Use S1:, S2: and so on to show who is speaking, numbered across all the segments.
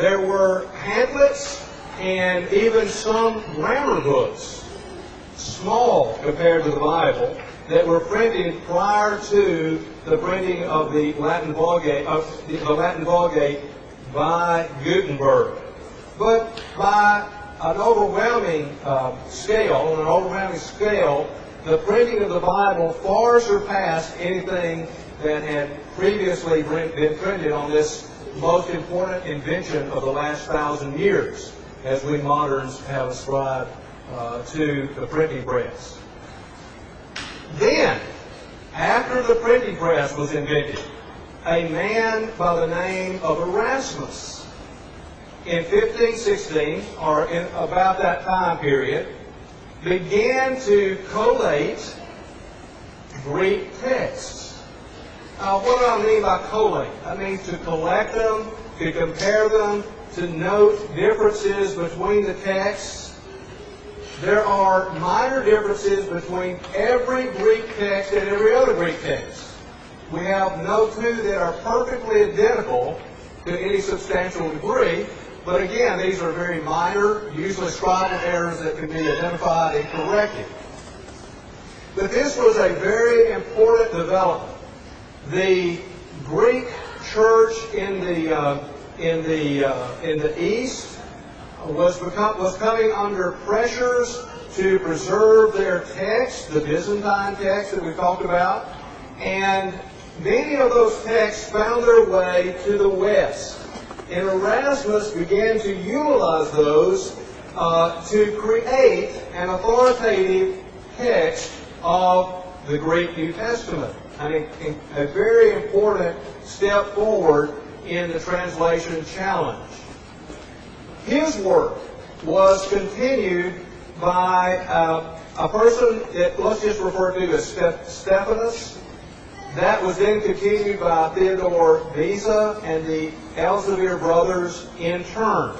S1: There were pamphlets and even some grammar books, small compared to the Bible, that were printed prior to the printing of the Latin Vulgate, by Gutenberg. But by an overwhelming scale, the printing of the Bible far surpassed anything that had previously been printed on this most important invention of the last 1,000 years, as we moderns have ascribed to the printing press. Then, after the printing press was invented, a man by the name of Erasmus, in 1516, or in about that time period, began to collate Greek texts. Now, what do I mean by collate? I mean to collect them, to compare them, to note differences between the texts. There are minor differences between every Greek text and every other Greek text. We have no two that are perfectly identical to any substantial degree, but again, these are very minor, usually scribal errors that can be identified and corrected. But this was a very important development. The Greek church in the East was coming under pressures to preserve their text, the Byzantine text that we talked about, and many of those texts found their way to the West. And Erasmus began to utilize those to create an authoritative text of the Greek New Testament. I mean, a very important step forward in the translation challenge. His work was continued by a person that let's just refer to as Stephanus. That was then continued by Theodore Beza and the Elzevir brothers in turn.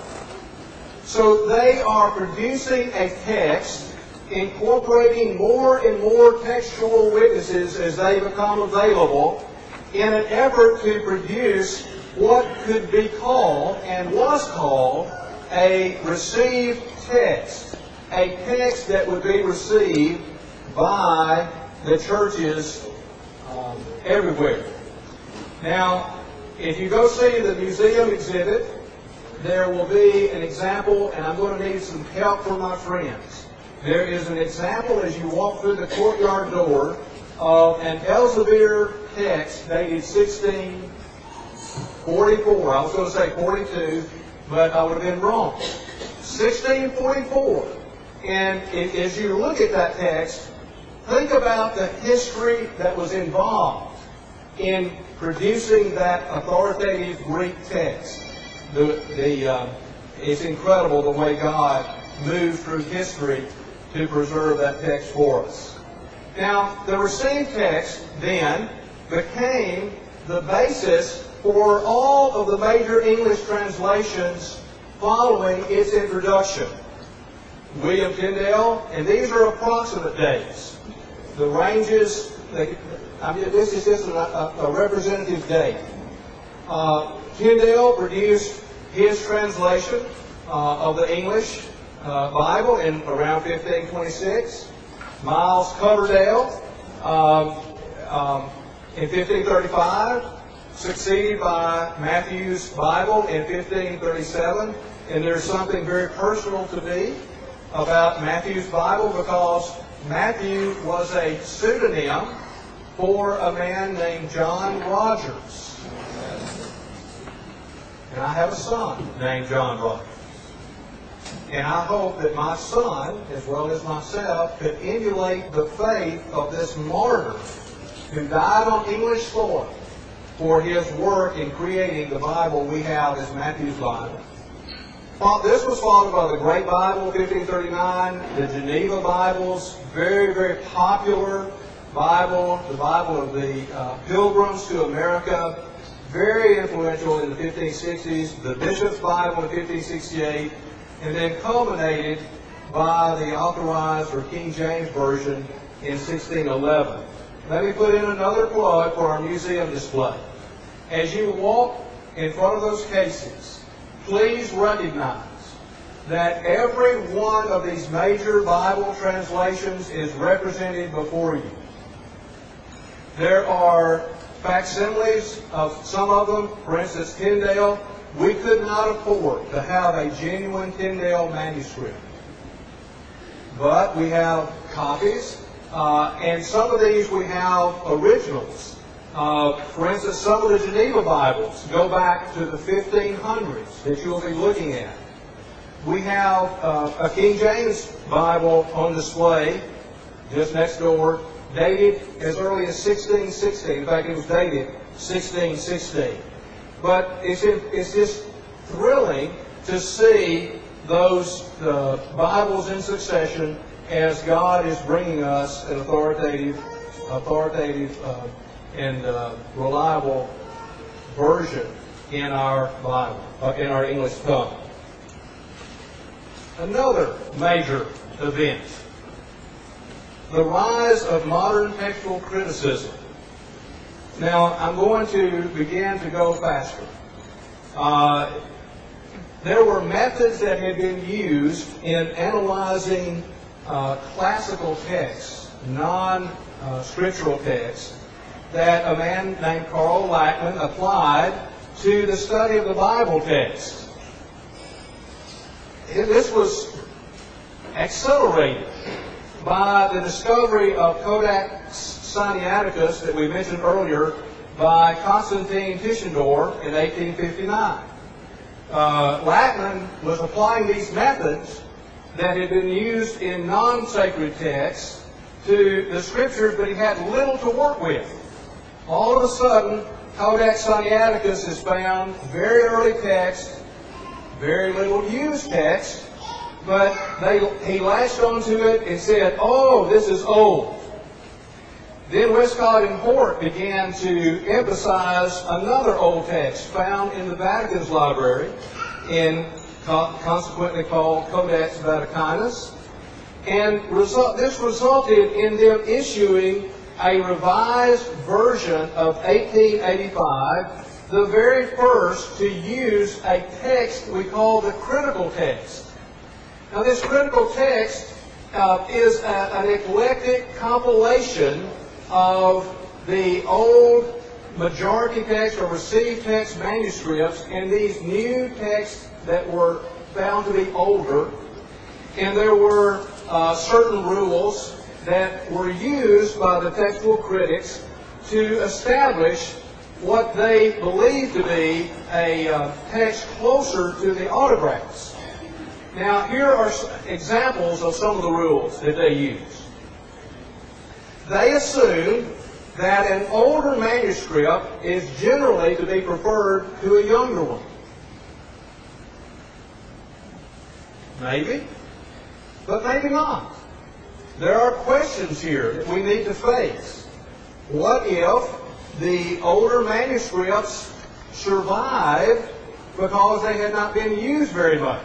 S1: So they are producing a text, incorporating more and more textual witnesses as they become available, in an effort to produce what could be called, and was called, a received text. A text that would be received by the churches everywhere. Now, if you go see the museum exhibit, there will be an example, and I'm going to need some help from my friends. There is an example as you walk through the courtyard door of an Elzevir text dated 1644. I was going to say 42, but I would have been wrong. 1644. And as you look at that text, think about the history that was involved in producing that authoritative Greek text. It's incredible the way God moved through history to preserve that text for us. Now, the received text then became the basis for all of the major English translations following its introduction. William Tyndale, and these are approximate dates. The ranges, this is just a representative date. Tyndale produced his translation of the English Bible in around 1526. Miles Coverdale in 1535, succeeded by Matthew's Bible in 1537. And there's something very personal to me about Matthew's Bible, because Matthew was a pseudonym for a man named John Rogers. And I have a son named John Rogers. And I hope that my son, as well as myself, could emulate the faith of this martyr who died on English soil for his work in creating the Bible we have as Matthew's Bible. This was followed by the Great Bible, 1539, the Geneva Bibles, very, very popular Bible, the Bible of the Pilgrims to America, very influential in the 1560s, the Bishop's Bible in 1568, and then culminated by the Authorized or King James Version in 1611. Let me put in another plug for our museum display. As you walk in front of those cases, please recognize that every one of these major Bible translations is represented before you. There are facsimiles of some of them. For instance, Tyndale. We could not afford to have a genuine Tyndale manuscript. But we have copies, and some of these we have originals. For instance, some of the Geneva Bibles go back to the 1500s that you'll be looking at. We have a King James Bible on display just next door, dated as early as 1616. In fact, it was dated 1616. But it's just thrilling to see those Bibles in succession as God is bringing us an authoritative and reliable version in our Bible, in our English tongue. Another major event, the rise of modern textual criticism. Now, I'm going to begin to go faster. There were methods that had been used in analyzing classical texts, non-scriptural texts, that a man named Karl Lachmann applied to the study of the Bible text. This was accelerated by the discovery of Codex Sinaiticus that we mentioned earlier by Constantine Tischendorf in 1859. Lachmann was applying these methods that had been used in non-sacred texts to the Scriptures, but he had little to work with. All of a sudden, Codex Sinaiticus is found, very early text, very little used text, but he latched onto it and said, "Oh, this is old." Then Westcott and Hort began to emphasize another old text found in the Vatican's library, consequently called Codex Vaticanus. And this resulted in them issuing a revised version of 1885, the very first to use a text we call the critical text. Now, this critical text is an eclectic compilation of the old majority text or received text manuscripts and these new texts that were found to be older. And there were certain rules that were used by the textual critics to establish what they believed to be a text closer to the autographs. Now, here are examples of some of the rules that they used. They assumed that an older manuscript is generally to be preferred to a younger one. Maybe, but maybe not. There are questions here that we need to face. What if the older manuscripts survived because they had not been used very much?